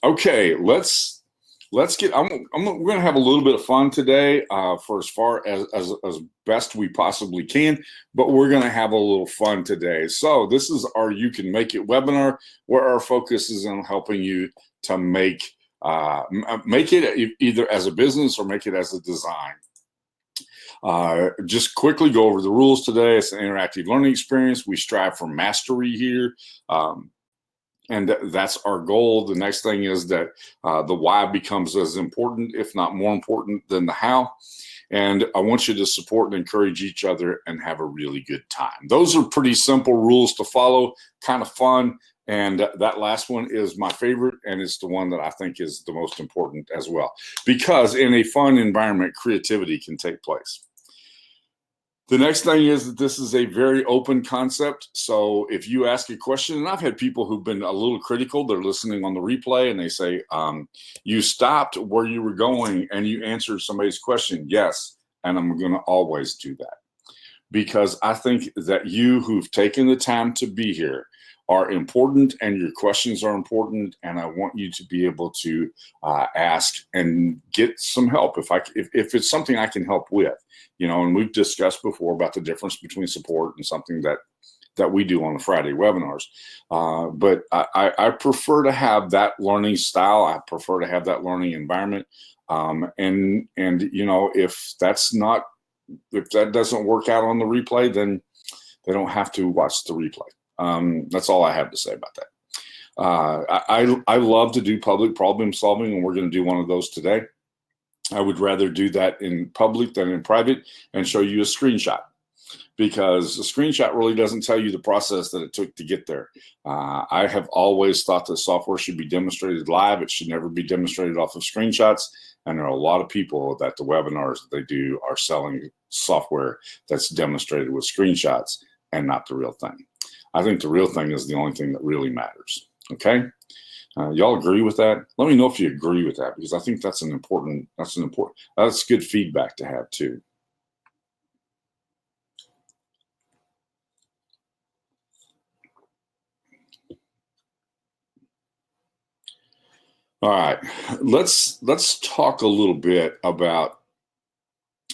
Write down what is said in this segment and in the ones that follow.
Okay, let's get. We're going to have a little bit of fun today, for as far as best we possibly can. But we're going to have a little fun today. So this is our You Can Make It webinar, where our focus is on helping you to make it either as a business or make it as a design. Just quickly go over the rules today. It's an interactive learning experience. We strive for mastery here. And that's our goal. The next thing is that the why becomes as important, if not more important, than the how. And I want you to support and encourage each other and have a really good time. Those are pretty simple rules to follow, kind of fun. And that last one is my favorite, and it's the one that I think is the most important as well. Because in a fun environment, creativity can take place. The next thing is that this is a very open concept. So if you ask a question, and I've had people who've been a little critical, they're listening on the replay and they say, you stopped where you were going and you answered somebody's question. Yes, and I'm going to always do that. Because I think that you who've taken the time to be here are important, and your questions are important, and I want you to be able to ask and get some help if it's something I can help with, you know. And we've discussed before about the difference between support and something that we do on the Friday webinars. But I prefer to have that learning style. I prefer to have that learning environment. And you know, if that doesn't work out on the replay, then they don't have to watch the replay. That's all I have to say about that. I love to do public problem solving, and we're going to do one of those today. I would rather do that in public than in private and show you a screenshot, because a screenshot really doesn't tell you the process that it took to get there. I have always thought that software should be demonstrated live. It should never be demonstrated off of screenshots. And there are a lot of people that the webinars that they do are selling software that's demonstrated with screenshots and not the real thing. I think the real thing is the only thing that really matters. Okay, y'all agree with that? Let me know if you agree with that, because I think that's good feedback to have too. All right, let's talk a little bit about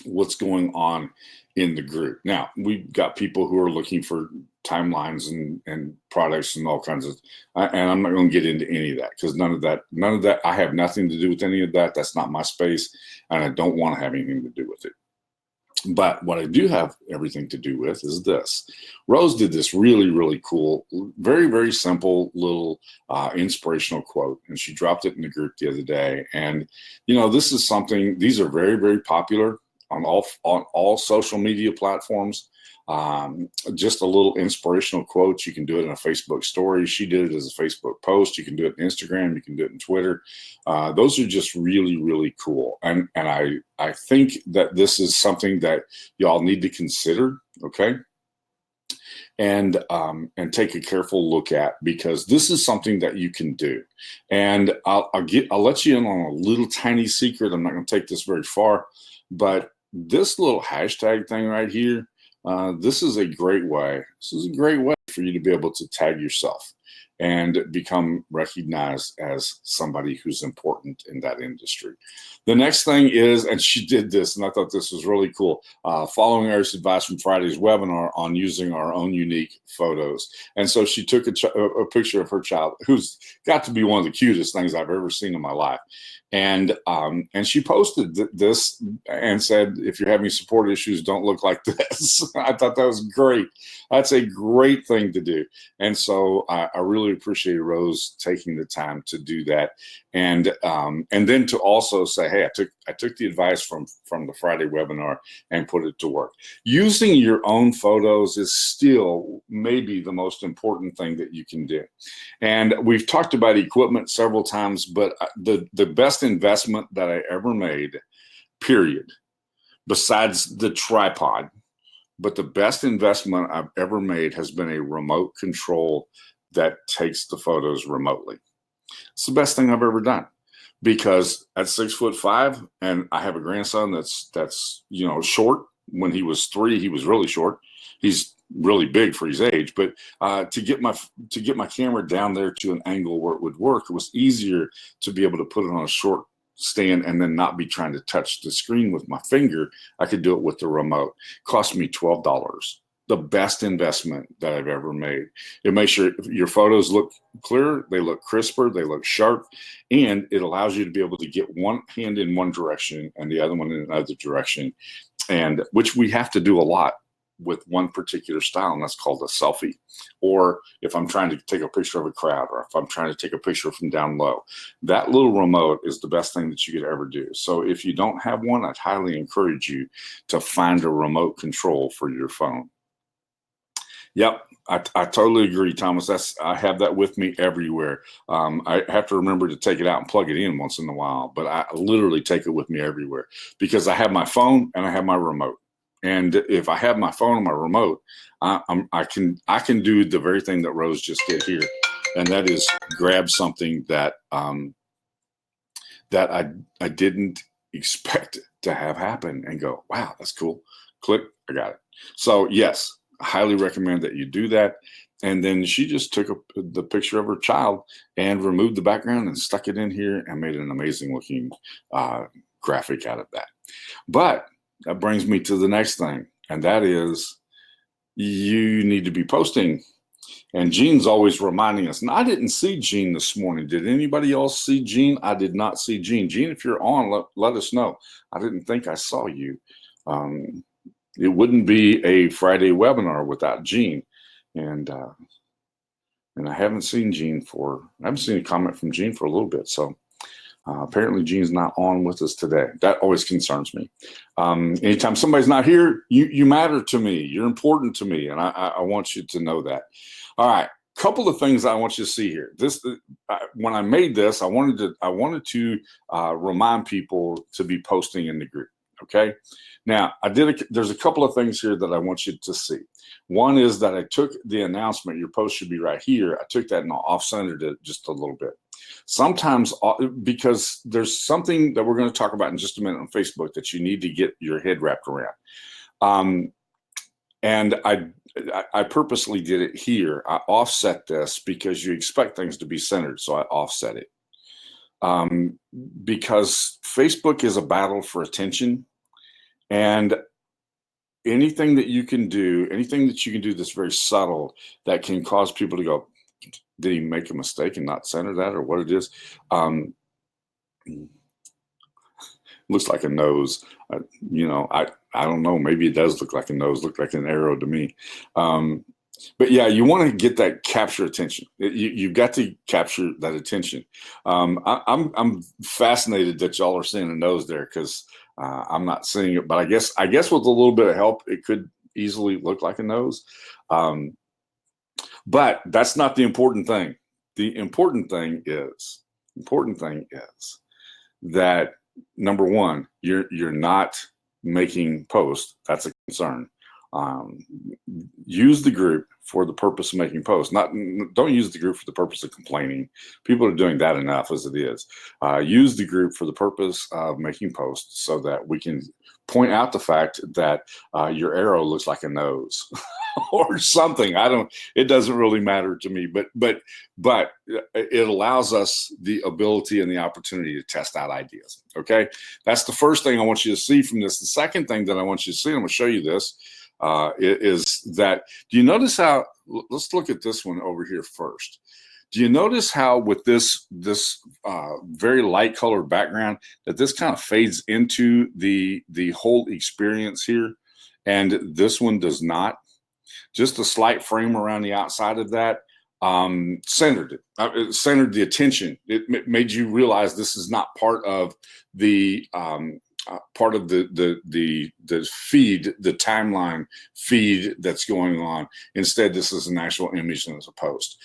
what's going on in the group. Now, we've got people who are looking for timelines and products and all kinds of, and I'm not going to get into any of that, because none of that, I have nothing to do with any of that. That's not my space, and I don't want to have anything to do with it. But what I do have everything to do with is this. Rose did this really, really cool, very, very simple little inspirational quote, and she dropped it in the group the other day. And, you know, this is something, these are very, very popular on all social media platforms. Just a little inspirational quote. You can do it in a Facebook story. She did it as a Facebook post. You can do it in Instagram. You can do it in Twitter. Those are just really, really cool. And I think that this is something that y'all need to consider, okay? And take a careful look at, because this is something that you can do. And I'll let you in on a little tiny secret. I'm not going to take this very far, but this little hashtag thing right here, this is a great way. This is a great way for you to be able to tag yourself and become recognized as somebody who's important in that industry. The next thing is, and she did this, and I thought this was really cool, following Eric's advice from Friday's webinar on using our own unique photos. And so she took a picture of her child, who's got to be one of the cutest things I've ever seen in my life. And she posted this and said, if you're having support issues, don't look like this. I thought that was great. That's a great thing to do. And so I really appreciate Rose taking the time to do that. And then to also say, hey, I took the advice from the Friday webinar and put it to work. Using your own photos is still maybe the most important thing that you can do. And we've talked about equipment several times, but the best investment that I ever made, period, besides the tripod, but the best investment I've ever made has been a remote control that takes the photos remotely. It's the best thing I've ever done, because at 6'5", and I have a grandson that's you know, short. When he was 3, he was really short. He's really big for his age, but to get my camera down there to an angle where it would work, it was easier to be able to put it on a short stand and then not be trying to touch the screen with my finger. I could do it with the remote. Cost me $12. The best investment that I've ever made. It makes sure your photos look clearer, they look crisper, they look sharp, and it allows you to be able to get one hand in one direction and the other one in another direction, and which we have to do a lot with one particular style, and that's called a selfie. Or if I'm trying to take a picture of a crowd, or if I'm trying to take a picture from down low, that little remote is the best thing that you could ever do. So if you don't have one, I'd highly encourage you to find a remote control for your phone. Yep, I totally agree, Thomas. I have that with me everywhere. I have to remember to take it out and plug it in once in a while, but I literally take it with me everywhere because I have my phone and I have my remote. And if I have my phone and my remote, I can do the very thing that Rose just did here, and that is grab something that that I didn't expect to have happen and go, wow, that's cool. Click, I got it. So yes, I highly recommend that you do that. And then she just took the picture of her child and removed the background and stuck it in here and made an amazing looking graphic out of that. But that brings me to the next thing, and that is you need to be posting. And Jean's always reminding us. And I didn't see Jean this morning. Did anybody else see Jean? I did not see Jean. Jean, if you're on, let us know. I didn't think I saw you. It wouldn't be a Friday webinar without Jean. And I haven't seen Jean I haven't seen a comment from Jean for a little bit. So apparently Jean's not on with us today. That always concerns me. Anytime somebody's not here, you matter to me. You're important to me. And I want you to know that. All right. Couple of things I want you to see here. When I made this, I wanted to remind people to be posting in the group. Okay. Now there's a couple of things here that I want you to see. One is that I took the announcement, your post should be right here. I took that and off-centered it just a little bit. Sometimes, because there's something that we're going to talk about in just a minute on Facebook that you need to get your head wrapped around. And I purposely did it here. I offset this because you expect things to be centered, so I offset it. Because Facebook is a battle for attention, and anything that you can do that's very subtle that can cause people to go, did he make a mistake and not center that, or what it is? Looks like a nose. I don't know. Maybe it does look like a nose. Look like an arrow to me. But yeah, you want to get that capture attention. You've got to capture that attention. I'm fascinated that y'all are seeing a nose there because I'm not seeing it. But I guess with a little bit of help, it could easily look like a nose. But that's not the important thing. The important thing is that, number one, you're not making posts. That's a concern. Use the group for the purpose of making posts. Don't use the group for the purpose of complaining. People are doing that enough as it is. Use the group for the purpose of making posts so that we can point out the fact that your arrow looks like a nose or something. It doesn't really matter to me, but it allows us the ability and the opportunity to test out ideas. Okay. That's the first thing I want you to see from this. The second thing that I want you to see, I'm going to show you this, is that, do you notice how, let's look at this one over here first. Do you notice how with this very light colored background that this kind of fades into the whole experience here, and this one does not? Just a slight frame around the outside of that centered it. It centered the attention. It made you realize this is not part of the the feed, the timeline feed that's going on. Instead, this is an actual image and it's a post.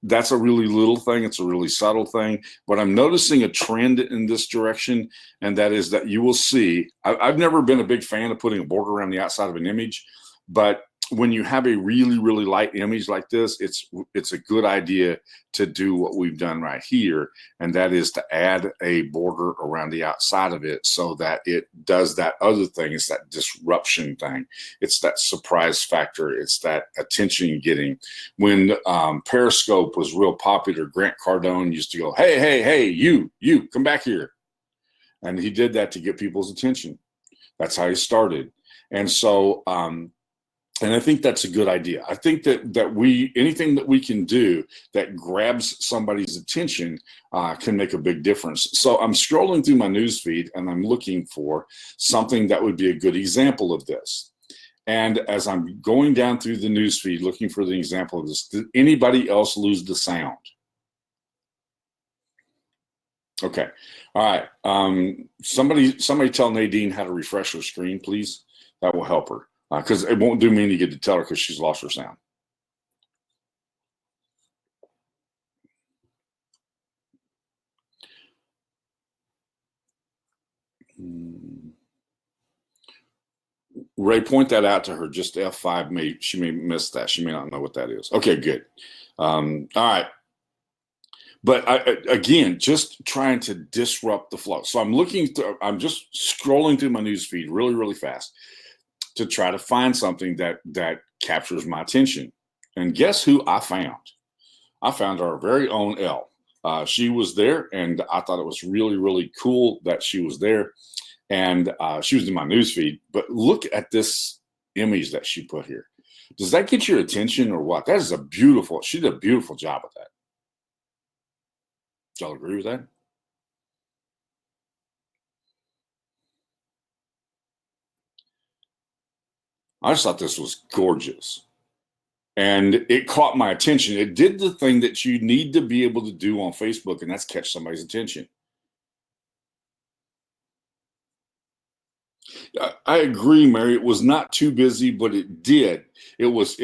That's a really little thing. It's a really subtle thing, but I'm noticing a trend in this direction, and that is that you will see, I've never been a big fan of putting a border around the outside of an image, but when you have a really, really light image like this, it's a good idea to do what we've done right here, and that is to add a border around the outside of it so that it does that other thing. It's that disruption thing. It's that surprise factor. It's that attention getting. When Periscope was real popular, Grant Cardone used to go, "Hey, hey, hey, you, come back here," and he did that to get people's attention. That's how he started, and so. And I think that's a good idea. I think that anything that we can do that grabs somebody's attention can make a big difference. So I'm scrolling through my news feed and I'm looking for something that would be a good example of this. And as I'm going down through the news feed looking for the example of this, did anybody else lose the sound? Okay. All right. Somebody tell Nadine how to refresh her screen, please. That will help her. Because it won't do me any good to tell her because she's lost her sound. Ray, point that out to her. Just F5. She may miss that. She may not know what that is. Okay, good. All right. But again, just trying to disrupt the flow. So I'm just scrolling through my news feed really, really fast to try to find something that captures my attention. And guess who I found? I found our very own Elle. She was there, and I thought it was really, really cool that she was there. And she was in my newsfeed. But look at this image that she put here. Does that get your attention or what? That is she did a beautiful job with that. Do y'all agree with that? I just thought this was gorgeous. And it caught my attention. It did the thing that you need to be able to do on Facebook, and that's catch somebody's attention. I agree, Mary. It was not too busy, but it did. It was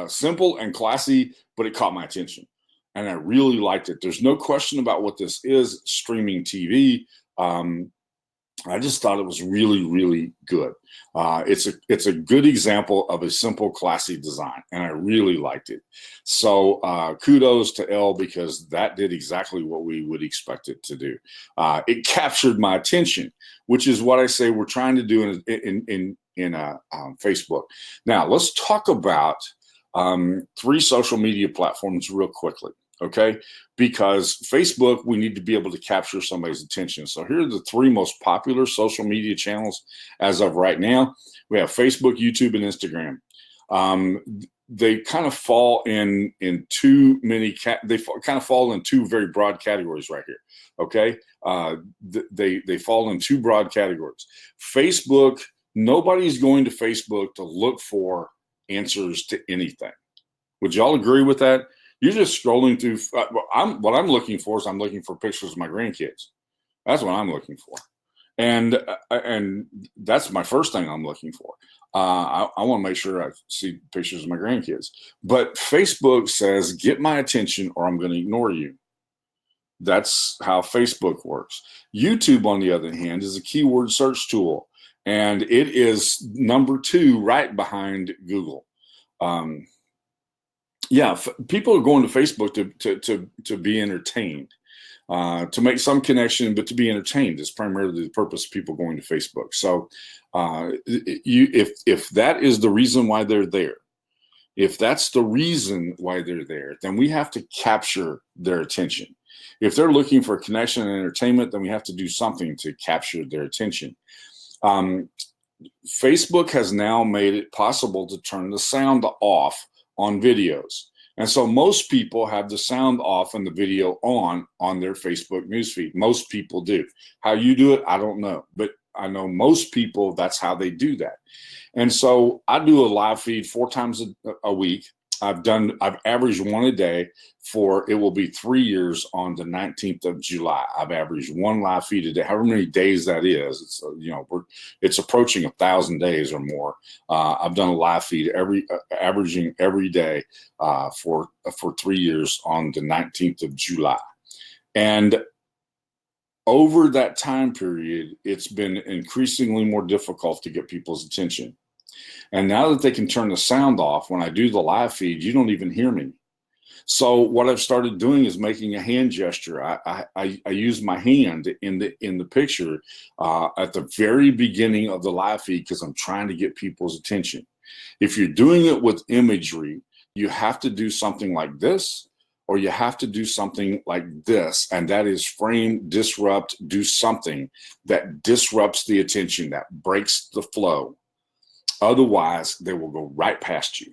simple and classy, but it caught my attention, and I really liked it. There's no question about what this is: streaming TV. I just thought it was really, really good. It's a good example of a simple, classy design, and I really liked it. So kudos to Elle because that did exactly what we would expect it to do. It captured my attention, which is what I say we're trying to do in Facebook. Now let's talk about 3 social media platforms real quickly. Okay, because Facebook, we need to be able to capture somebody's attention. So here are the 3 most popular social media channels as of right now. We have Facebook, YouTube, and Instagram. They kind of fall in too many. They kind of fall in 2 very broad categories right here. Okay, they fall in 2 broad categories. Facebook. Nobody's going to Facebook to look for answers to anything. Would y'all agree with that? You're just scrolling through. What I'm looking for is I'm looking for pictures of my grandkids. That's what I'm looking for, and that's my first thing I'm looking for. I want to make sure I see pictures of my grandkids. But Facebook says, "Get my attention, or I'm going to ignore you." That's how Facebook works. YouTube, on the other hand, is a keyword search tool, and it is number 2, right behind Google. Yeah, people are going to Facebook to be entertained, to make some connection, but to be entertained is primarily the purpose of people going to Facebook. So, if that is the reason why they're there, if that's the reason why they're there, then we have to capture their attention. If they're looking for connection and entertainment, then we have to do something to capture their attention. Facebook has now made it possible to turn the sound off on videos. And so most people have the sound off and the video on their Facebook newsfeed. Most people do. How you do it, I don't know. But I know most people, that's how they do that. And so I do a live feed 4 times a week. I've averaged 1 a day it will be 3 years on the 19th of July. I've averaged 1 live feed a day, however many days that is. It's approaching 1,000 days or more. I've done a live feed averaging every day for 3 years on the 19th of July. And over that time period, it's been increasingly more difficult to get people's attention. And now that they can turn the sound off, when I do the live feed, you don't even hear me. So what I've started doing is making a hand gesture. I use my hand in the picture at the very beginning of the live feed because I'm trying to get people's attention. If you're doing it with imagery, you have to do something like this, or you have to do something like this, and that is frame, disrupt, do something that disrupts the attention, that breaks the flow. Otherwise, they will go right past you.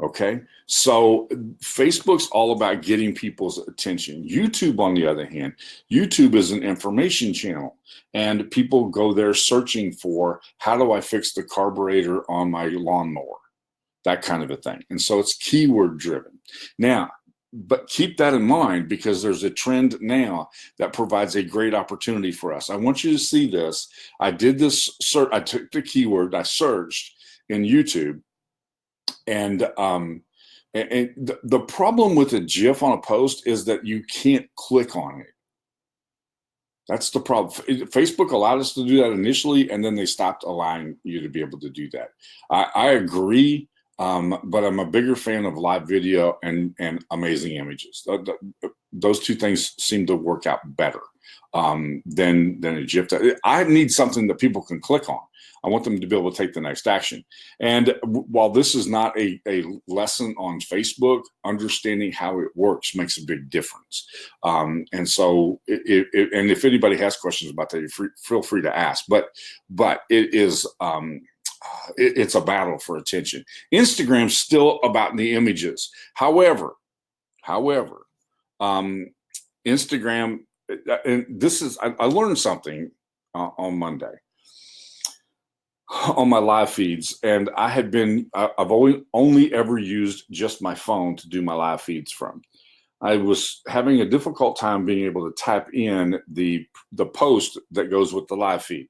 Okay, so Facebook's all about getting people's attention. YouTube, on the other hand, YouTube is an information channel, and people go there searching for, how do I fix the carburetor on my lawnmower? That kind of a thing. And so it's keyword driven. Now, but keep that in mind, because there's a trend now that provides a great opportunity for us. I want you to see this. I did this search. I took the keyword, I searched in YouTube, and the problem with a GIF on a post is that you can't click on it. That's the problem. Facebook allowed us to do that initially, and then they stopped allowing you to be able to do that. I agree, but I'm a bigger fan of live video and amazing images. Those two things seem to work out better than a GIF. I need something that people can click on. I want them to be able to take the next action. And while this is not a lesson on Facebook, understanding how it works makes a big difference. And so, and if anybody has questions about that, feel free to ask. But it is it's a battle for attention. Instagram's still about the images. However, Instagram, and this is, I learned something on Monday on my live feeds, and I've only ever used just my phone to do my live feeds from. I was having a difficult time being able to type in the post that goes with the live feed.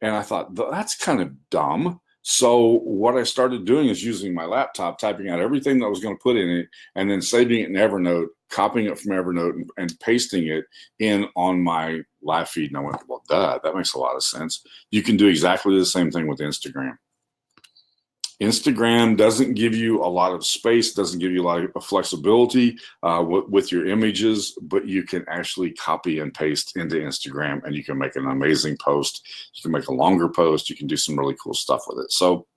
And I thought, that's kind of dumb. So what I started doing is using my laptop, typing out everything that I was going to put in it, and then saving it in Evernote, copying it from Evernote, and pasting it in on my live feed. And I went, well, duh, that makes a lot of sense. You can do exactly the same thing with Instagram. Instagram doesn't give you a lot of space, doesn't give you a lot of flexibility with your images, but you can actually copy and paste into Instagram, and you can make an amazing post. You can make a longer post. You can do some really cool stuff with it. So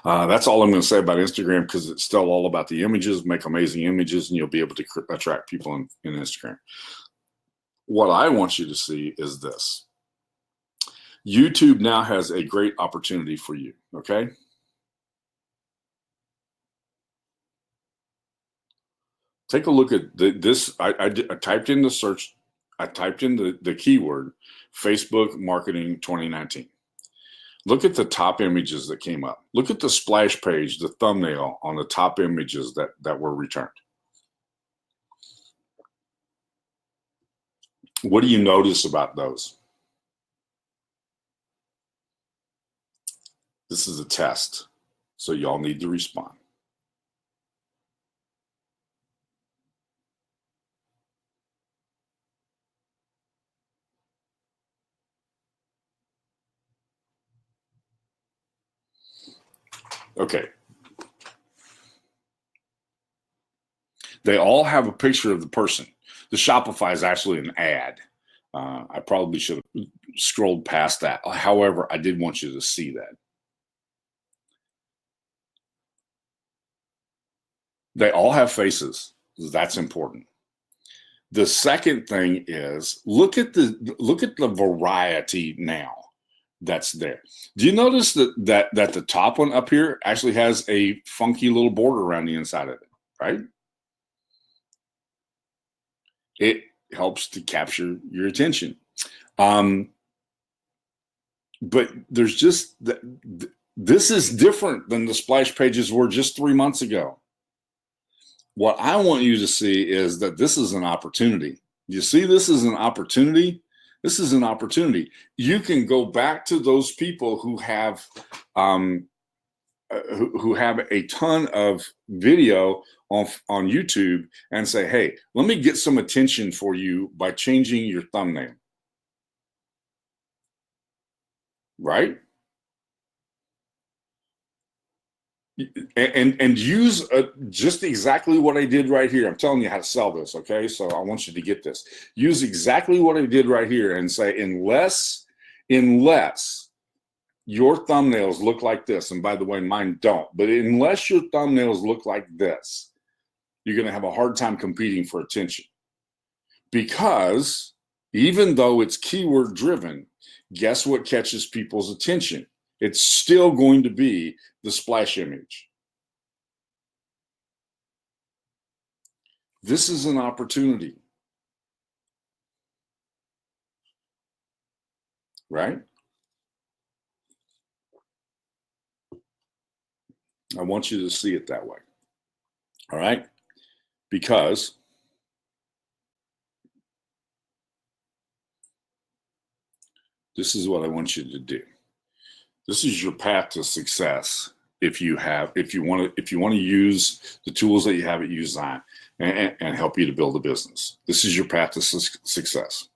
that's all I'm going to say about Instagram, because it's still all about the images. Make amazing images, and you'll be able to attract people in Instagram. What I want you to see is this. YouTube now has a great opportunity for you, okay? Take a look at this. I typed in the search. I typed in the keyword Facebook marketing 2019. Look at the top images that came up. Look at the splash page, the thumbnail on the top images that were returned. What do you notice about those? This is a test, so y'all need to respond. Okay. They all have a picture of the person. The Shopify is actually an ad. I probably should have scrolled past that. However, I did want you to see that. They all have faces. That's important. The second thing is look at the variety now that's there. Do you notice that the top one up here actually has a funky little border around the inside of it, right? It helps to capture your attention. But there's just this is different than the splash pages were just 3 months ago. What I want you to see is that this is an opportunity. You see, this is an opportunity. This is an opportunity. You can go back to those people who have a ton of video on YouTube and say, hey, let me get some attention for you by changing your thumbnail. Right? and use just exactly what I did right here. I'm telling you how to sell this, okay? So I want you to get this. Use exactly what I did right here and say, unless your thumbnails look like this, and by the way, mine don't, but unless your thumbnails look like this, you're going to have a hard time competing for attention. Because even though it's keyword driven, guess what catches people's attention? It's still going to be the splash image. This is an opportunity, right? I want you to see it that way, all right? Because this is what I want you to do. This is your path to success. If you want to use the tools that you have at Udesign and help you to build a business, this is your path to success.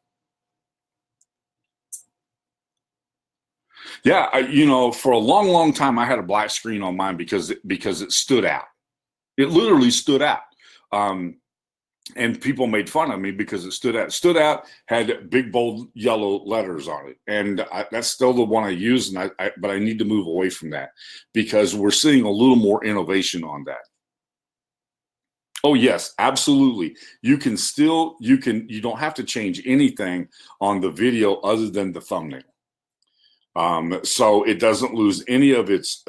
Yeah, for a long time, I had a black screen on mine because it stood out. It literally stood out. And people made fun of me because it stood out. Stood out, had big, bold, yellow letters on it. And that's still the one I use, but I need to move away from that because we're seeing a little more innovation on that. Oh, yes, absolutely. You don't have to change anything on the video other than the thumbnail. So it doesn't lose any of its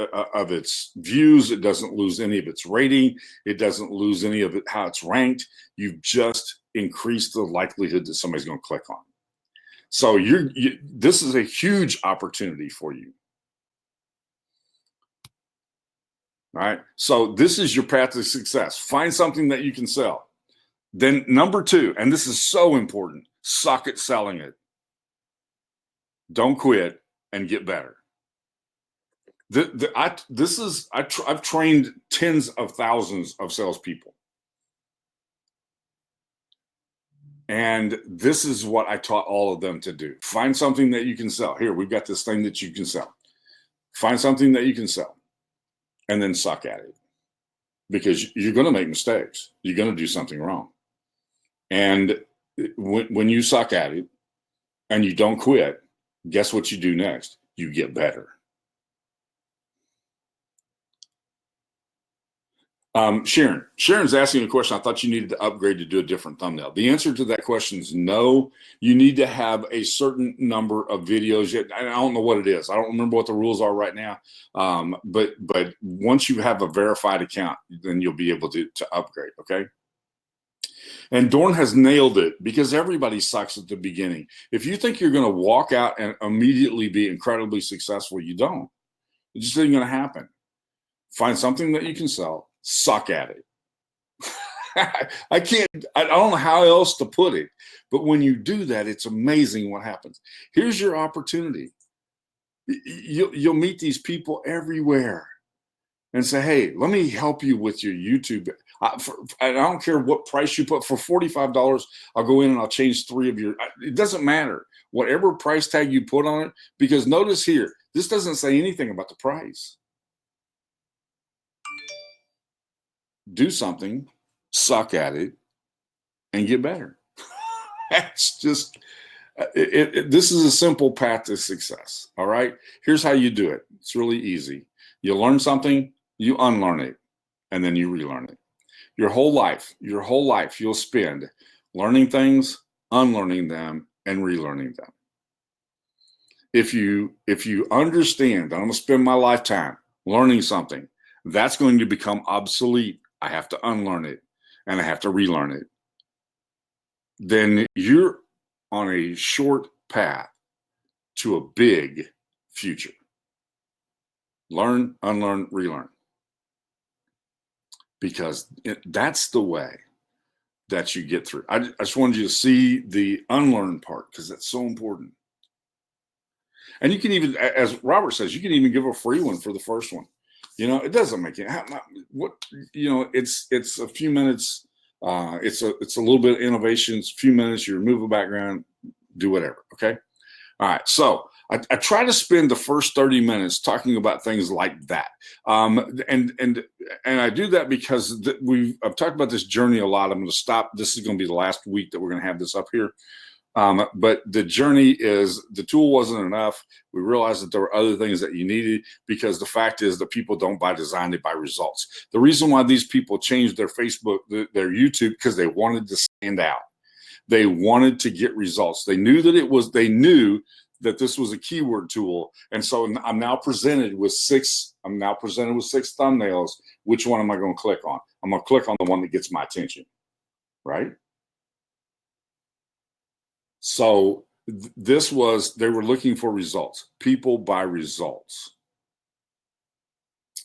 views. It doesn't lose any of its rating. It doesn't lose any of it how it's ranked. You've just increased the likelihood that somebody's going to click on it. So this is a huge opportunity for you. All right. So this is your path to success. Find something that you can sell. Then number 2, and this is so important, suck at selling it. Don't quit and get better. I've trained tens of thousands of salespeople. And this is what I taught all of them to do. Find something that you can sell. Here, we've got this thing that you can sell. Find something that you can sell and then suck at it, because you're going to make mistakes. You're going to do something wrong. And when you suck at it and you don't quit, guess what you do next? You get better. Sharon's asking a question. I thought you needed to upgrade to do a different thumbnail. The answer to that question is no. You need to have a certain number of videos. I don't know what it is. I don't remember what the rules are right now. But once you have a verified account, then you'll be able to upgrade. Okay. And Dorn has nailed it, because everybody sucks at the beginning. If you think you're going to walk out and immediately be incredibly successful, you don't. It just isn't going to happen. Find something that you can sell. Suck at it. I don't know how else to put it, but when you do that, it's amazing what happens. Here's your opportunity. You'll meet these people everywhere and say, hey, let me help you with your YouTube. I don't care what price you put. For $45, I'll go in and I'll change 3 of your, it doesn't matter. Whatever price tag you put on it, because notice here, this doesn't say anything about the price. Do something, suck at it, and get better. That's just, this is a simple path to success, all right? Here's how you do it. It's really easy. You learn something, you unlearn it, and then you relearn it. Your whole life you'll spend learning things, unlearning them, and relearning them. If you understand that I'm going to spend my lifetime learning something, that's going to become obsolete. I have to unlearn it and I have to relearn it. Then you're on a short path to a big future. Learn, unlearn, relearn. Because that's the way that you get through. I just wanted you to see the unlearn part, because that's so important. And you can even, as Robert says, you can even give a free one for the first one. It doesn't make it. It's a few minutes. It's a little bit of innovation. It's a few minutes. You remove a background, do whatever. Okay. All right. So I try to spend the first 30 minutes talking about things like that. And I do that because I've talked about this journey a lot. I'm going to stop. This is going to be the last week that we're going to have this up here. But the journey is, the tool wasn't enough. We realized that there were other things that you needed, because the fact is that people don't buy design, they buy results. The reason why these people changed their Facebook, their YouTube, because they wanted to stand out. They wanted to get results. They knew that this was a keyword tool. And so I'm now presented with six thumbnails. Which one am I going to click on? I'm going to click on the one that gets my attention, right? So they were looking for results. People buy results.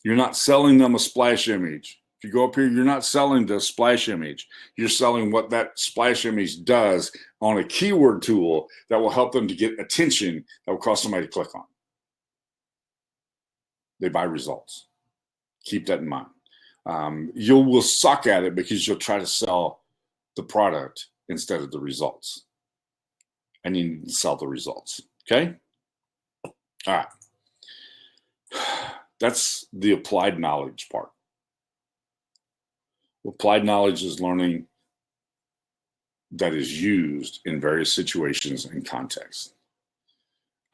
You're not selling them a splash image. If you go up here, you're not selling the splash image. You're selling what that splash image does on a keyword tool that will help them to get attention, that will cause somebody to click on. They buy results. Keep that in mind. You will suck at it because you'll try to sell the product instead of the results. And you need to sell the results. Okay? All right. That's the applied knowledge part. Applied knowledge is learning that is used in various situations and contexts.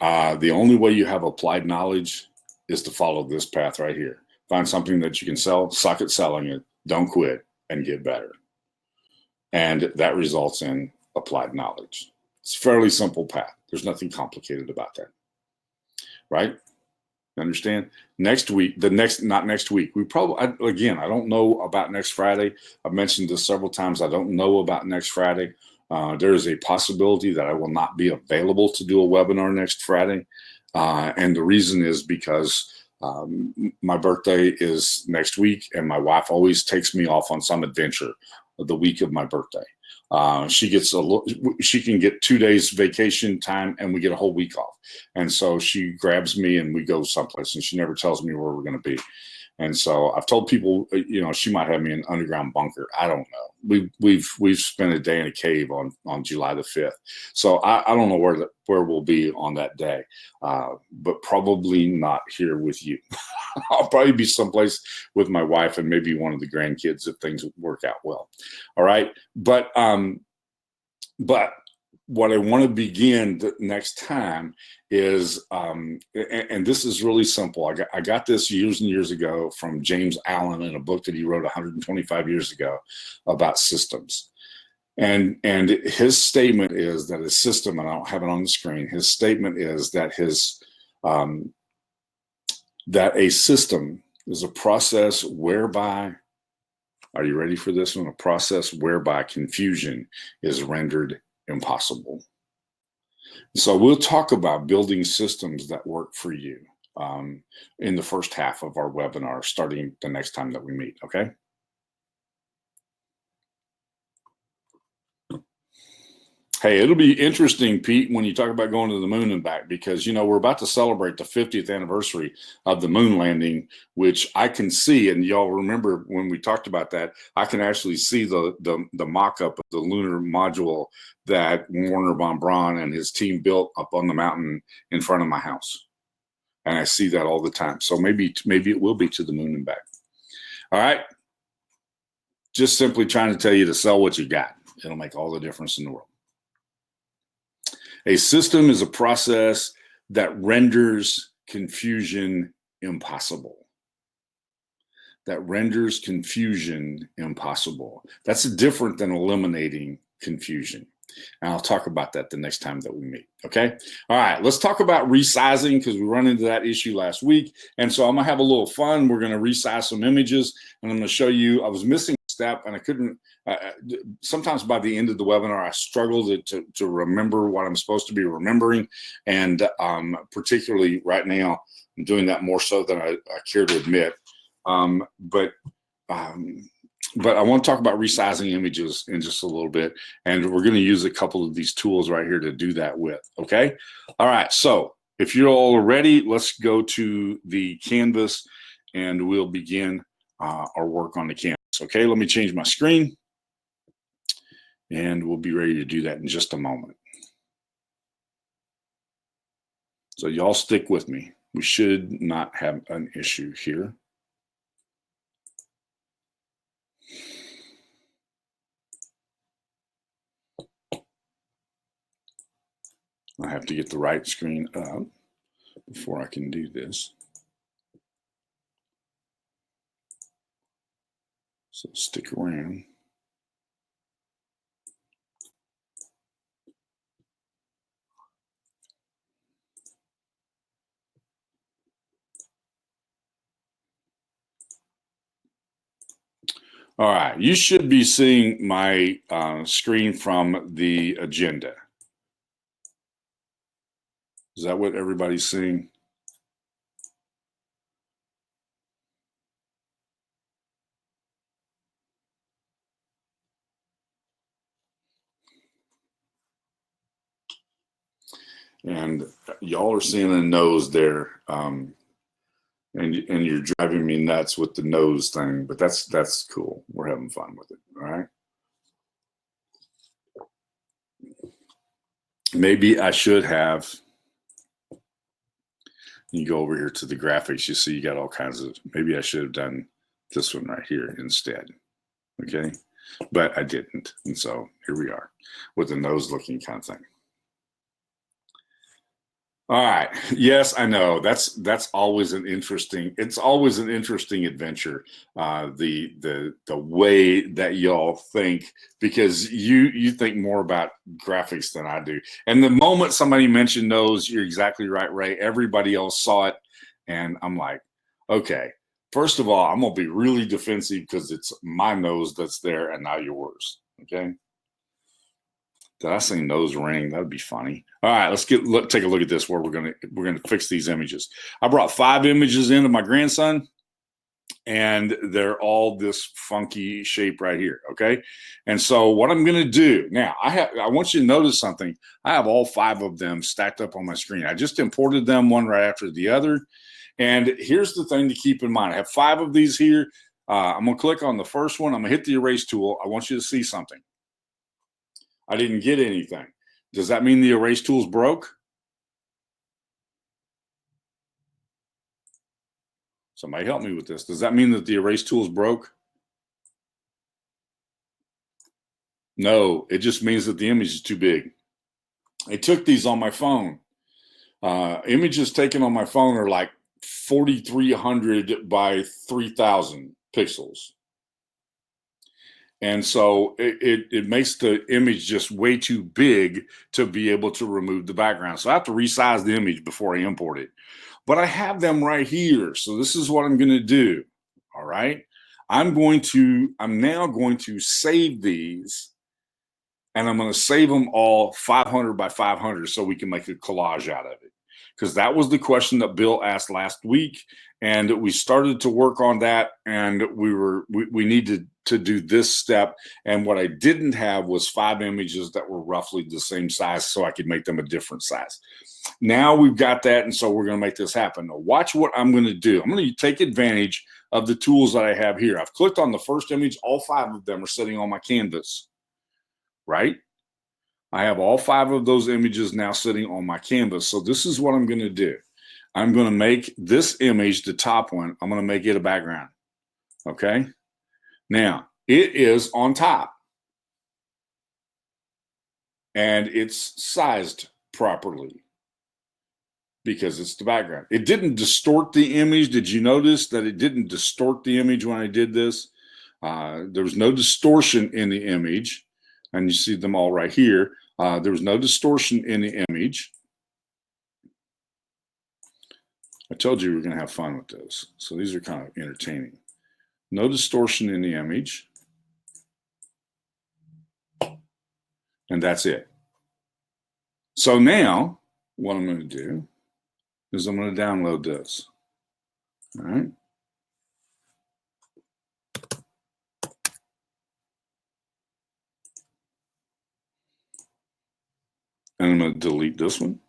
The only way you have applied knowledge is to follow this path right here. Find something that you can sell, suck at selling it, don't quit, and get better. And that results in applied knowledge. It's a fairly simple path. There's nothing complicated about that, right? Understand? Next week, not next week. Again, I don't know about next Friday. I've mentioned this several times. I don't know about next Friday. There is a possibility that I will not be available to do a webinar next Friday. And the reason is because my birthday is next week, and my wife always takes me off on some adventure the week of my birthday. She can get 2 days vacation time, and we get a whole week off. And so she grabs me and we go someplace, and she never tells me where we're going to be. And so I've told people, she might have me in an underground bunker. I don't know. We've spent a day in a cave on July the 5th. So I don't know where we'll be on that day, but probably not here with you. I'll probably be someplace with my wife and maybe one of the grandkids if things work out well. All right. But what I want to begin the next time is, and this is really simple. I got this years and years ago from James Allen in a book that he wrote 125 years ago about systems. And his statement is that his system, and I don't have it on the screen, his statement is that that a system is a process whereby, are you ready for this one? A process whereby confusion is rendered impossible. So we'll talk about building systems that work for you in the first half of our webinar, starting the next time that we meet, okay? Hey, it'll be interesting, Pete, when you talk about going to the moon and back, because, we're about to celebrate the 50th anniversary of the moon landing, which I can see, and y'all remember when we talked about that, I can actually see the mock-up of the lunar module that Warner von Braun and his team built up on the mountain in front of my house. And I see that all the time. So maybe it will be to the moon and back. All right. Just simply trying to tell you to sell what you got. It'll make all the difference in the world. A system is a process that renders confusion impossible. That renders confusion impossible. That's different than eliminating confusion. And I'll talk about that the next time that we meet, okay? All right, let's talk about resizing, because we run into that issue last week. And so I'm gonna have a little fun. We're gonna resize some images, and I'm gonna show you, I was missing a step, and I couldn't, sometimes by the end of the webinar, I struggled to remember what I'm supposed to be remembering. And particularly right now, I'm doing that more so than I care to admit. But I want to talk about resizing images in just a little bit, and we're going to use a couple of these tools right here to do that with, okay? All right, so if you're all ready, let's go to the canvas, and we'll begin our work on the canvas, okay? Let me change my screen, and we'll be ready to do that in just a moment. So y'all stick with me. We should not have an issue here. I have to get the right screen up before I can do this. So stick around. All right, you should be seeing my screen from the agenda. Is that what everybody's seeing? And y'all are seeing a nose there. And you're driving me nuts with the nose thing, but that's cool. We're having fun with it, all right? Maybe I should have, you go over here to the graphics, you see you got all kinds of, maybe I should have done this one right here instead, okay? But I didn't, and so here we are with the nose looking kind of thing. All right. Yes, I know. That's always an interesting. It's always an interesting adventure. The way that y'all think, because you think more about graphics than I do. And the moment somebody mentioned nose, you're exactly right, Ray. Everybody else saw it, and I'm like, okay. First of all, I'm gonna be really defensive because it's my nose that's there and not yours. Okay. Did I say nose ring? That'd be funny. All right, let's take a look at this. Where we're gonna fix these images. I brought 5 images into my grandson, and they're all this funky shape right here. Okay, and so what I'm gonna do now, I want you to notice something. I have all 5 of them stacked up on my screen. I just imported them one right after the other. And here's the thing to keep in mind. I have 5 of these here. I'm gonna click on the first one. I'm gonna hit the erase tool. I want you to see something. I didn't get anything. Does that mean the erase tool's broke? Somebody help me with this. Does that mean that the erase tool's broke? No, it just means that the image is too big. I took these on my phone. Images taken on my phone are like 4,300 by 3,000 pixels. And so it makes the image just way too big to be able to remove the background. So I have to resize the image before I import it. But I have them right here. So this is what I'm going to do. All right. I'm now going to save these, and I'm going to save them all 500 by 500 so we can make a collage out of it. Because that was the question that Bill asked last week, and we started to work on that, and we needed to do this step. And what I didn't have was 5 images that were roughly the same size, so I could make them a different size. Now we've got that, and so we're going to make this happen. Now watch what I'm going to do. I'm going to take advantage of the tools that I have here. I've clicked on the first image. All 5 of them are sitting on my canvas, right? I have all 5 of those images now sitting on my canvas. So this is what I'm going to do. I'm going to make this image, the top one, I'm going to make it a background. Okay. Now it is on top and it's sized properly because it's the background. It didn't distort the image. Did you notice that it didn't distort the image when I did this? There was no distortion in the image, and you see them all right here. There was no distortion in the image. I told you we were going to have fun with this. So these are kind of entertaining. No distortion in the image. And that's it. So now what I'm going to do is I'm going to download this. All right. And I'm going to delete this one.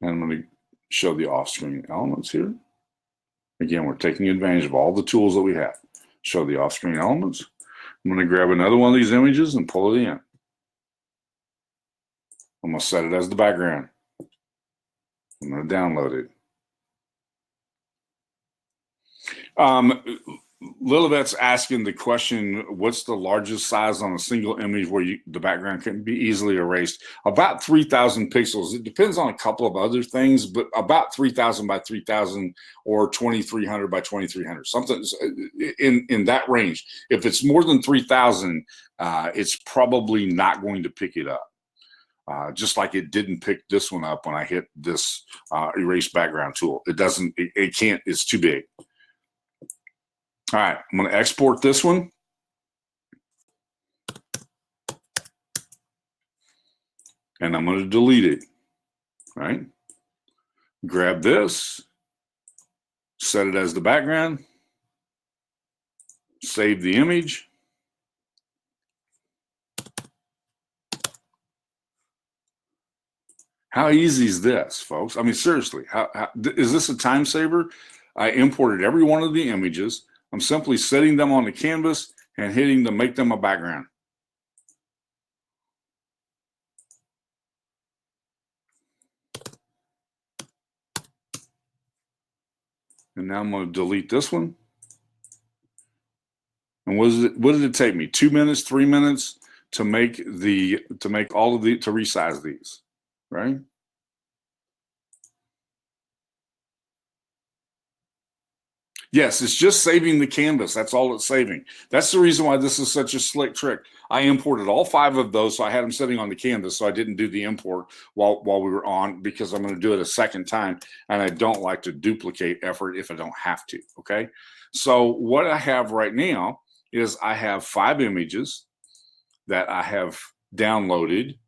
And I'm going to show the off-screen elements here. Again, we're taking advantage of all the tools that we have. Show the off-screen elements. I'm going to grab another one of these images and pull it in. I'm going to set it as the background. I'm going to download it. Lilibet's asking the question, what's the largest size on a single image where the background can be easily erased? About 3,000 pixels. It depends on a couple of other things, but about 3,000 by 3,000 or 2,300 by 2,300, something in that range. If it's more than 3,000, it's probably not going to pick it up. Just like it didn't pick this one up when I hit this erase background tool. It doesn't, it can't, it's too big. All right, I'm going to export this one. And I'm going to delete it, right? Grab this, set it as the background, save the image. How easy is this, folks? I mean, seriously, is this a time saver? I imported every one of the images. I'm simply setting them on the canvas and hitting to make them a background. And now I'm going to delete this one. And what did it take me? 2 minutes, 3 minutes to make all of the, to resize these, right? Yes, it's just saving the canvas. That's all it's saving. That's the reason why this is such a slick trick. I imported all 5 of those, so I had them sitting on the canvas, so I didn't do the import while we were on, because I'm going to do it a second time, and I don't like to duplicate effort if I don't have to, okay? So what I have right now is I have 5 images that I have downloaded,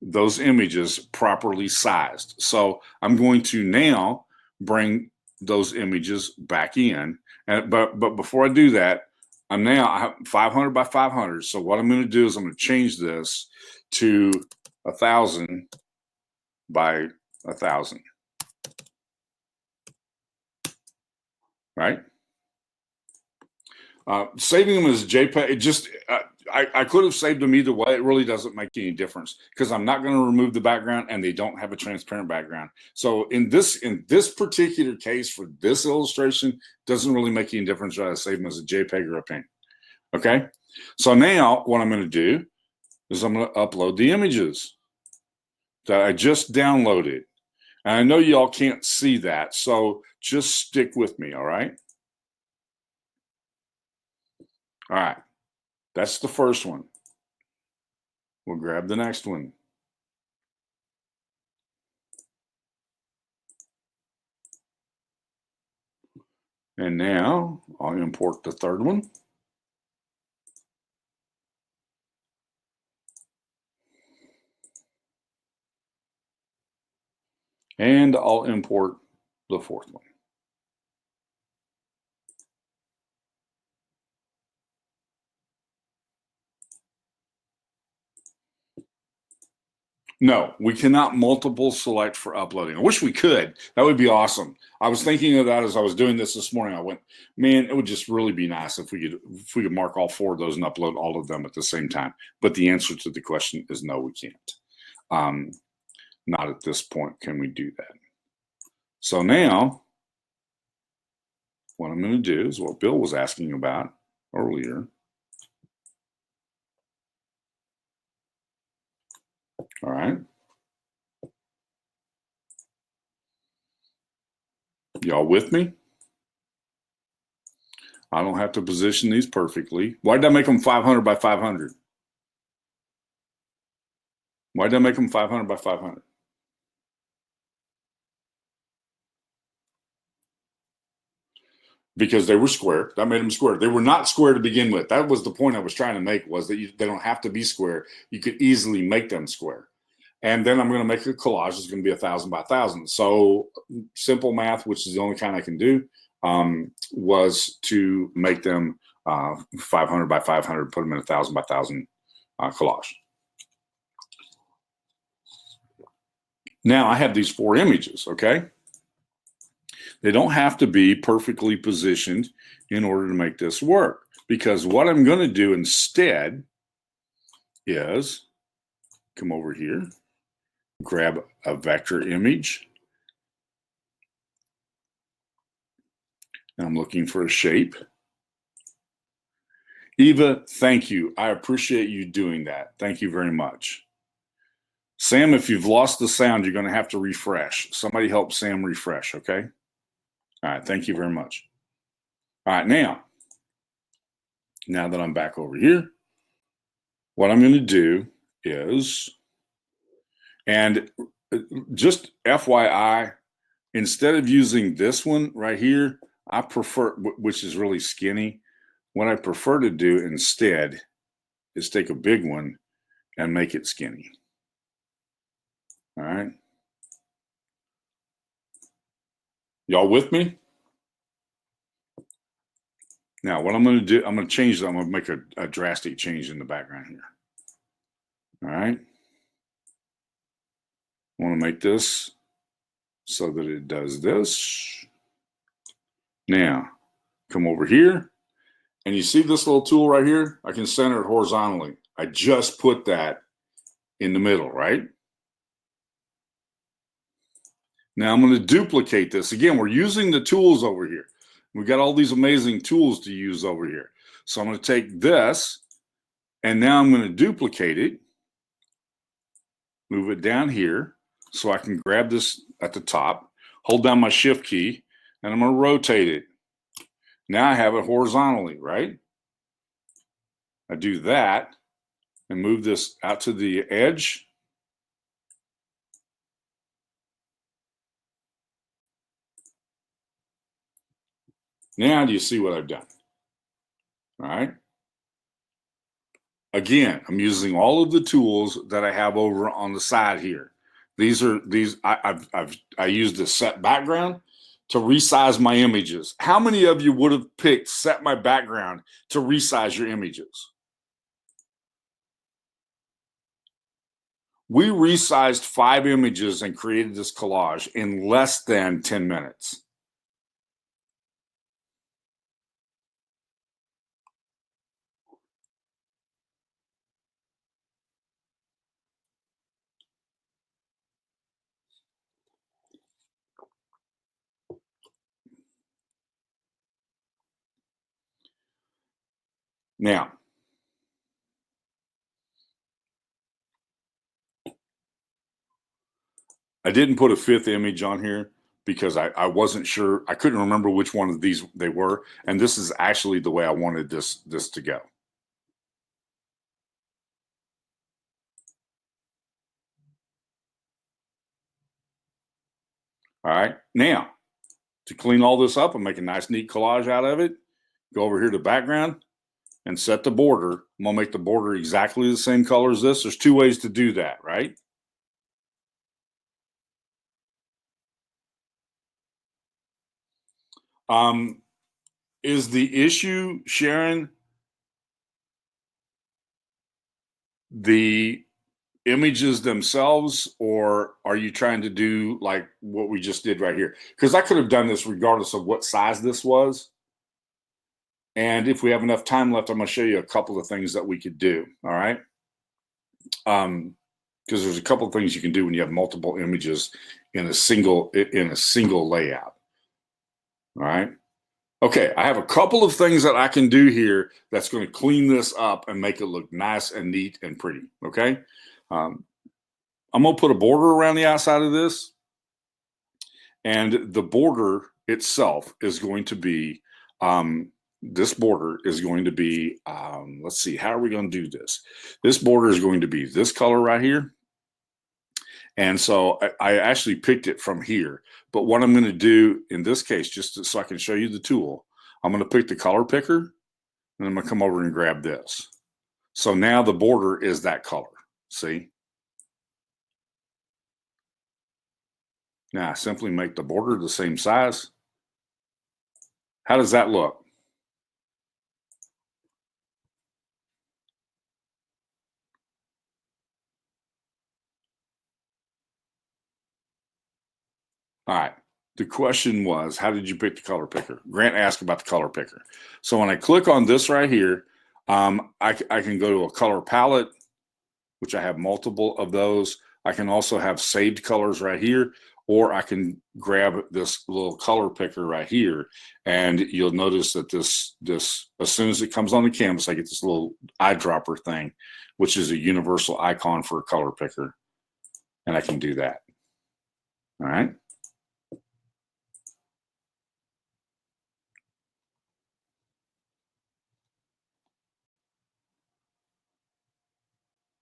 those images properly sized. So I'm going to now bring those images back in, but before I do that, I have 500 by 500. So what I'm going to do is I'm going to change this to 1,000 by 1,000, right? Saving them as JPEG, it just I could have saved them either way. It really doesn't make any difference because I'm not going to remove the background, and they don't have a transparent background. So in this particular case for this illustration, doesn't really make any difference whether I save them as a JPEG or a PNG. Okay. So now what I'm going to do is I'm going to upload the images that I just downloaded. And I know y'all can't see that, so just stick with me. All right. All right. That's the first one. We'll grab the next one. And now I'll import the third one. And I'll import the fourth one. No, we cannot multiple select for uploading. I wish we could. That would be awesome. I was thinking of that as I was doing this morning. I went, man, it would just really be nice if we could mark all 4 of those and upload all of them at the same time. But the answer to the question is no, we can't. Not at this point can we do that. So now what I'm going to do is what Bill was asking about earlier. All right. Y'all with me? I don't have to position these perfectly. Why did I make them 500 by 500? Why did I make them 500 by 500? Because they were square. That made them square. They were not square to begin with. That was the point I was trying to make, was that they don't have to be square. You could easily make them square. And then I'm going to make a collage. It's going to be 1,000 by 1,000. So simple math, which is the only kind I can do, was to make them 500 by 500, put them in 1,000 by 1,000 collage. Now I have these 4 images, okay? They don't have to be perfectly positioned in order to make this work, because what I'm going to do instead is come over here grab a vector image. I'm looking for a shape. Eva, thank you. I appreciate you doing that. Thank you very much. Sam, if you've lost the sound, you're going to have to refresh. Somebody help Sam refresh, okay? All right, thank you very much. All right, now that I'm back over here, what I'm going to do is, and just FYI, instead of using this one right here, I prefer, which is really skinny, what I prefer to do instead is take a big one and make it skinny. All right. Y'all with me? Now, what I'm going to do, I'm going to change that. I'm going to make a drastic change in the background here. All right. I want to make this so that it does this. Now, come over here, and you see this little tool right here? I can center it horizontally. I just put that in the middle, right? Now I'm going to duplicate this. Again, we're using the tools over here. We've got all these amazing tools to use over here. So I'm going to take this, and now I'm going to duplicate it, move it down here, so I can grab this at the top, hold down my shift key, and I'm going to rotate it. Now I have it horizontally, right? I do that and move this out to the edge. Now do you see what I've done? All right. Again, I'm using all of the tools that I have over on the side here. I used the set background to resize my images. How many of you would have picked set my background to resize your images? We resized 5 images and created this collage in less than 10 minutes. Now, I didn't put a 5th image on here because I wasn't sure. I couldn't remember which one of these they were. And this is actually the way I wanted this to go. All right. Now, to clean all this up and make a nice, neat collage out of it, go over here to background and set the border. I'm going to make the border exactly the same color as this. There's 2 ways to do that, right? Is the issue, Sharon, the images themselves, or are you trying to do like what we just did right here? Because I could have done this regardless of what size this was. And if we have enough time left, I'm going to show you a couple of things that we could do. All right. Because there's a couple of things you can do when you have multiple images in a single layout. All right. Okay, I have a couple of things that I can do here that's going to clean this up and make it look nice and neat and pretty. Okay. I'm going to put a border around the outside of this, and the border itself is going to be this border is going to be, let's see, how are we going to do this? This border is going to be this color right here. And so I actually picked it from here. But what I'm going to do in this case, just so I can show you the tool, I'm going to pick the color picker, and I'm going to come over and grab this. So now the border is that color. See? Now I simply make the border the same size. How does that look? All right. The question was, how did you pick the color picker? Grant asked about the color picker. So when I click on this right here, I can go to a color palette, which I have multiple of those. I can also have saved colors right here, or I can grab this little color picker right here, and you'll notice that this as soon as it comes on the canvas, I get this little eyedropper thing, which is a universal icon for a color picker, and I can do that. All right.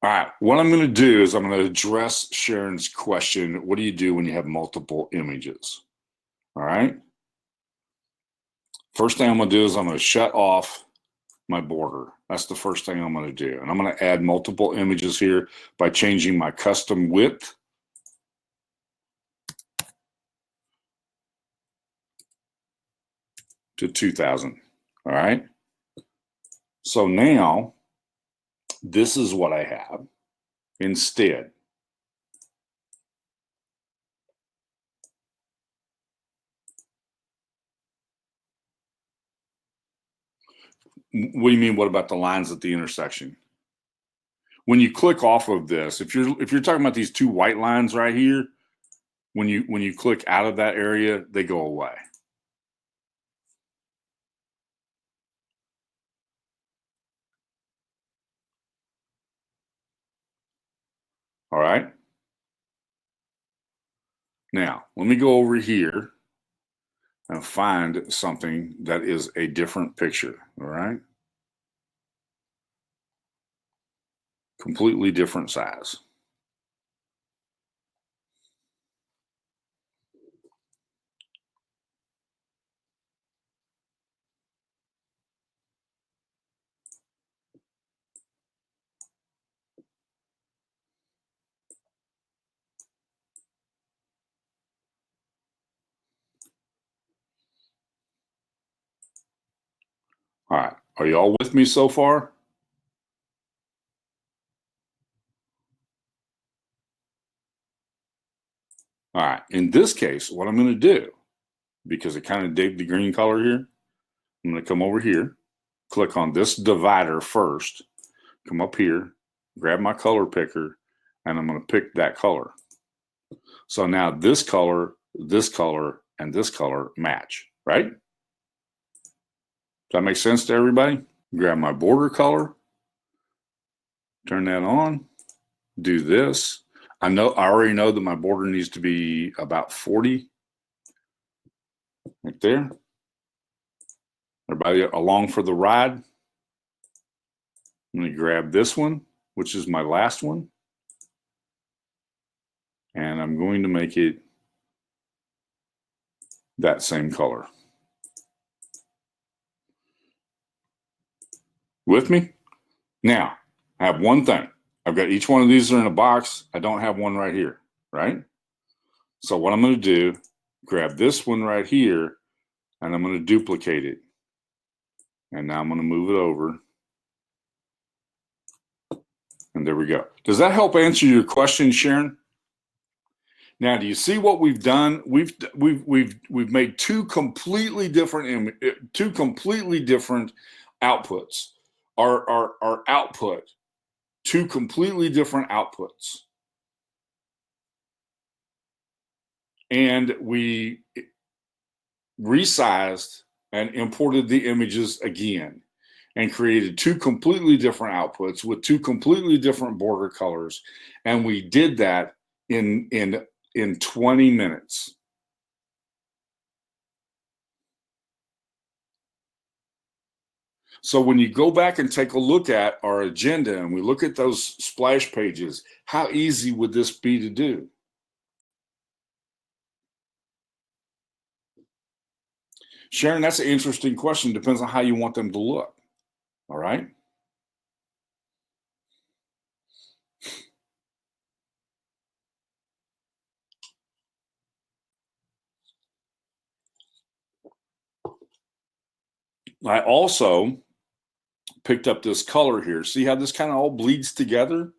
All right, what I'm going to do is I'm going to address Sharon's question. What do you do when you have multiple images? All right. First thing I'm going to do is I'm going to shut off my border. That's the first thing I'm going to do. And I'm going to add multiple images here by changing my custom width to 2000. All right. So now this is what I have instead. What do you mean? What about the lines at the intersection? When you click off of this, if you're talking about these two white lines right here, when you click out of that area, they go away. All right. Now, let me go over here and find something that is a different picture. All right. Completely different size. All right. Are you all with me so far? All right. In this case, what I'm going to do, because it kind of digged the green color here, I'm going to come over here, click on this divider first, come up here, grab my color picker, and I'm going to pick that color. So now this color, and this color match, right? Does that make sense to everybody? Grab my border color, turn that on, do this. I already know that my border needs to be about 40 right there. Everybody along for the ride? I'm going to grab this one, which is my last one, and I'm going to make it that same color. With me? Now, I have one thing. I've got each one of these are in a box. I don't have one right here, right? So what I'm going to do, grab this one right here, and I'm going to duplicate it. And now I'm going to move it over. And there we go. Does that help answer your question, Sharon? Now, do you see what we've done? We've made two completely different outputs. Our output, two completely different outputs. And we resized and imported the images again and created two completely different outputs with two completely different border colors. And we did that in 20 minutes. So when you go back and take a look at our agenda and we look at those splash pages, how easy would this be to do? Sharon, that's an interesting question. Depends on how you want them to look. All right. I also picked up this color here. See how this kind of all bleeds together?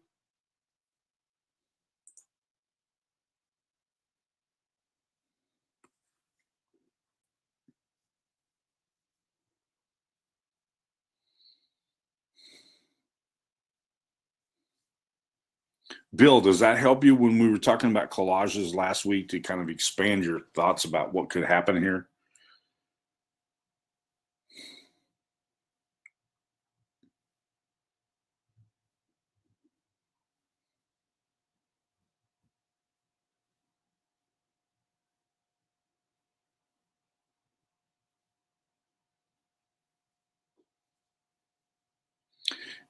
Bill, does that help you when we were talking about collages last week to kind of expand your thoughts about what could happen here?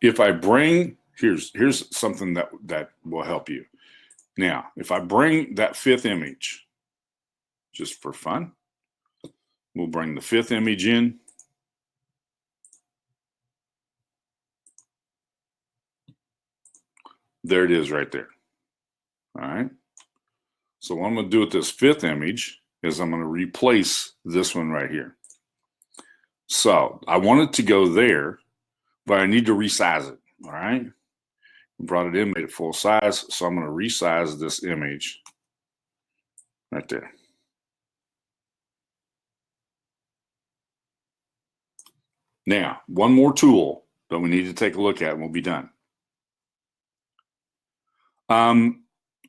If I bring, here's something that will help you. Now, if I bring that fifth image, just for fun, we'll bring the fifth image in. There it is right there. All right. So what I'm going to do with this fifth image is I'm going to replace this one right here. So I want it to go there, but I need to resize it. All right. Brought it in, made it full size. So I'm going to resize this image right there. Now, one more tool that we need to take a look at and we'll be done. I'm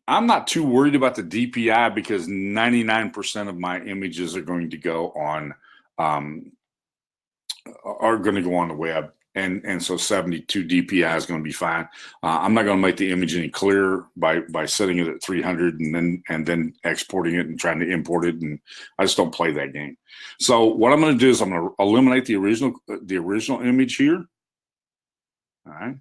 not too worried about the DPI because 99% of my images are going to go on the web, and so 72 DPI is going to be fine. I'm not going to make the image any clearer by setting it at 300 and then exporting it and trying to import it, and I just don't play that game. So what I'm going to do is I'm going to eliminate the original image here. All right.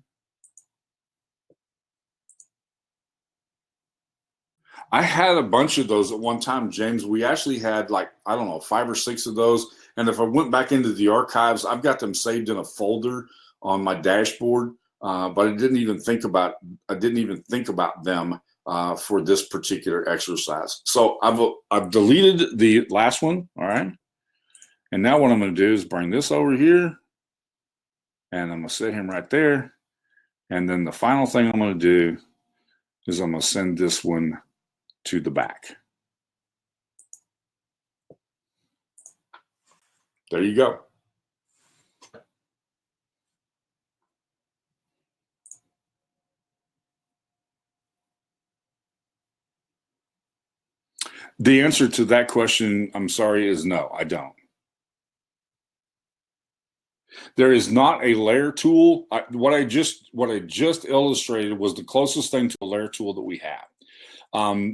I had a bunch of those at one time, James. We actually had like, I don't know, 5 or 6 of those. And if I went back into the archives, I've got them saved in a folder on my dashboard. But I didn't even think about them for this particular exercise. So I've deleted the last one. All right. And now what I'm going to do is bring this over here, and I'm going to set him right there. And then the final thing I'm going to do is I'm going to send this one to the back. There you go. The answer to that question, I'm sorry, is no, I don't. There is not a layer tool. What I just illustrated was the closest thing to a layer tool that we have.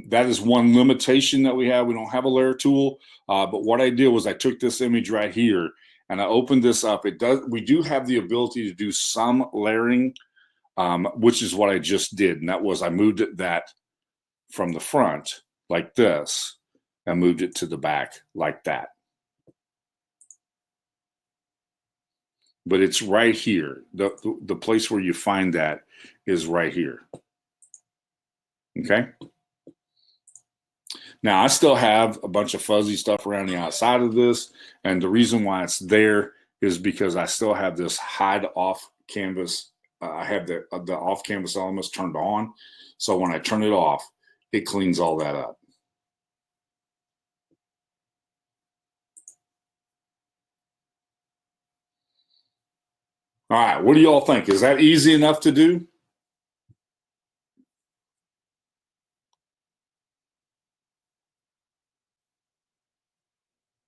That is one limitation that we have. We don't have a layer tool, but what I did was I took this image right here and I opened this up. We do have the ability to do some layering, which is what I just did. And that was I moved that from the front like this and moved it to the back like that. But it's right here. The place where you find that is right here. Okay. Now I still have a bunch of fuzzy stuff around the outside of this. And the reason why it's there is because I still have this hide off canvas. I have the off canvas elements turned on. So when I turn it off, it cleans all that up. All right, what do you all think? Is that easy enough to do?